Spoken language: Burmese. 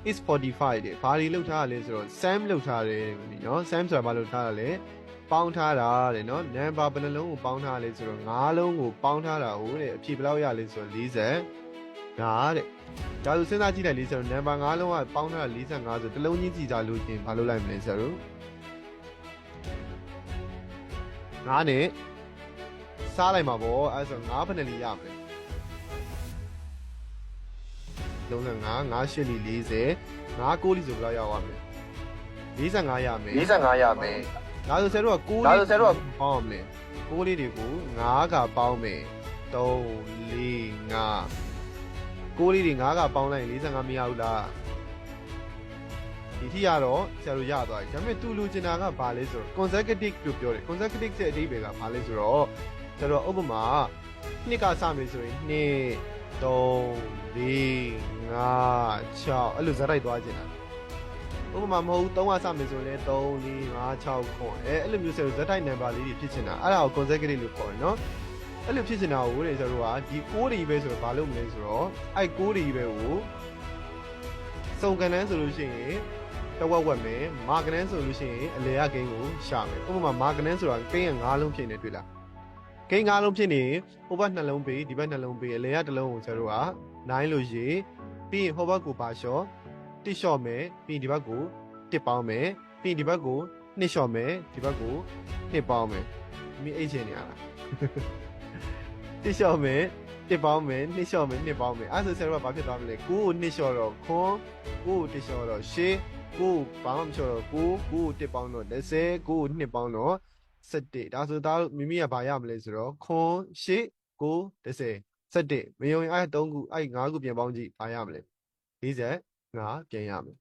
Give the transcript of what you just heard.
is 45တဲ့ဘာတွေလောက်ထားရလဲဆိုတော့ sum လောက်ထားတယ်နော် sum ဆိုတာဘာလို့ထားရလဲပေါင်းထားတာတဲ့နော် number ဘယ်နှလုံးကိုပေါင်းထားရလဲဆိုတော့5လုံးကိုပေါင်းထားတာဟုတ်တဲ့အဖြေဘယ်လောက်ရလဲဆိုတော့45တဲ့ဒါဆိုစဉ်းစားကြည့်လိုက်လေဆိုတော့ number 5လုံးကပေါင်းထားတာ45ဆိုတစ်လုံးချင်းကြည့်ကြလို့ချင်းဘာလို့လိုက်မလဲဆိုတော့9နဲ့စားလိုက်မှာပေါ့အဲဆို9ဘယ်နှလီရမလဲ35 9 8လီ40 9 9လီဆိုဘယ်လောက်ရောက်ရမလဲ45ရမယ်45ရမယ်ဒါဆိုဆယ်တို့က6လေးပေါင်းရမယ်6လေးတွေကို9ကပေါင်းမယ်3 4 5 6လေးတွေ9ကပေါင်းလိုက်ရင်45မရဘူးလားဒီထိရတော့ဆရာတို့ရသွားပြီဒါပေမဲ့သူလူကျင်တာကဘာလဲဆိုတော့ consecutive လို့ပြောတယ် consecutive ရဲ့အဓိပ္ပာယ်ကဘာလဲဆိုတော့ဆရာတို့ဥပမာနှစ်ကစမယ်ဆိုရင်2 3 4 5 6အဲ့လိုဇာတ်တိုက်သွားကျင်တာဥပမာမဟုတ်ဘူး3ကစမယ်ဆိုရင်လည်း3 4 5 6 9အဲ့လိုမျိုးဆရာတို့ဇာတ်တိုက် number လေးတွေဖြစ်ချင်တာအဲ့ဒါကို consecutive လို့ခေါ်တယ်နော်အဲ့လိုဖြစ်ချင်တာကိုလေဆရာတို့ကဒီ6တွေပဲဆိုတော့ဘာလုပ်မလဲဆိုတော့အဲ့6တွေပဲကိုစုံကန်တန်းဆိုလို့ရှိရင်တဝက်ဝက်မယ်မာကနန်းဆိုလို့ရှိရင်အလေရဂိမ်းကိုရှာမယ်ဥပမာမာကနန်းဆိုတာဂိမ်းက9လုံးဖြစ်နေတွေ့လားဂိမ်း9လုံးဖြစ်နေဟိုဘက်နှလုံးပေးဒီဘက်နှလုံးပေးအလေရတစ်လုံးကိုဆရာတို့က9လို့ရေးပြီးရင်ဟိုဘက်ကိုပါလျှော့1လျှော့မယ်ပြီးရင်ဒီဘက်ကို1ပေါင်းမယ်ပြီးရင်ဒီဘက်ကို2လျှော့မယ်ဒီဘက်ကို2ပေါင်းမယ်မိအိတ်ချင်နေရလား1လျှော့မယ်1ပေါင်းမယ်2လျှော့မယ်2ပေါင်းမယ်အဲ့ဆိုဆရာတို့ကဘာဖြစ်သွားမလဲ9ကို2လျှော့တော့ခွန်9ကို1လျှော့တော့8ကိုဘာမှမလျှော့တော့9ကို1ပေါင်းတော့30ကို2ပေါင်းတော့17ဒါဆိုသားမိမိကဘာရမလဲဆိုတော့ခွန်8ကို30 17မယုံရင်အဲ့3ခုအဲ့5ခုပြန်ပေါင်းကြည့်ဘာရမလဲ45ပြန်ရမယ်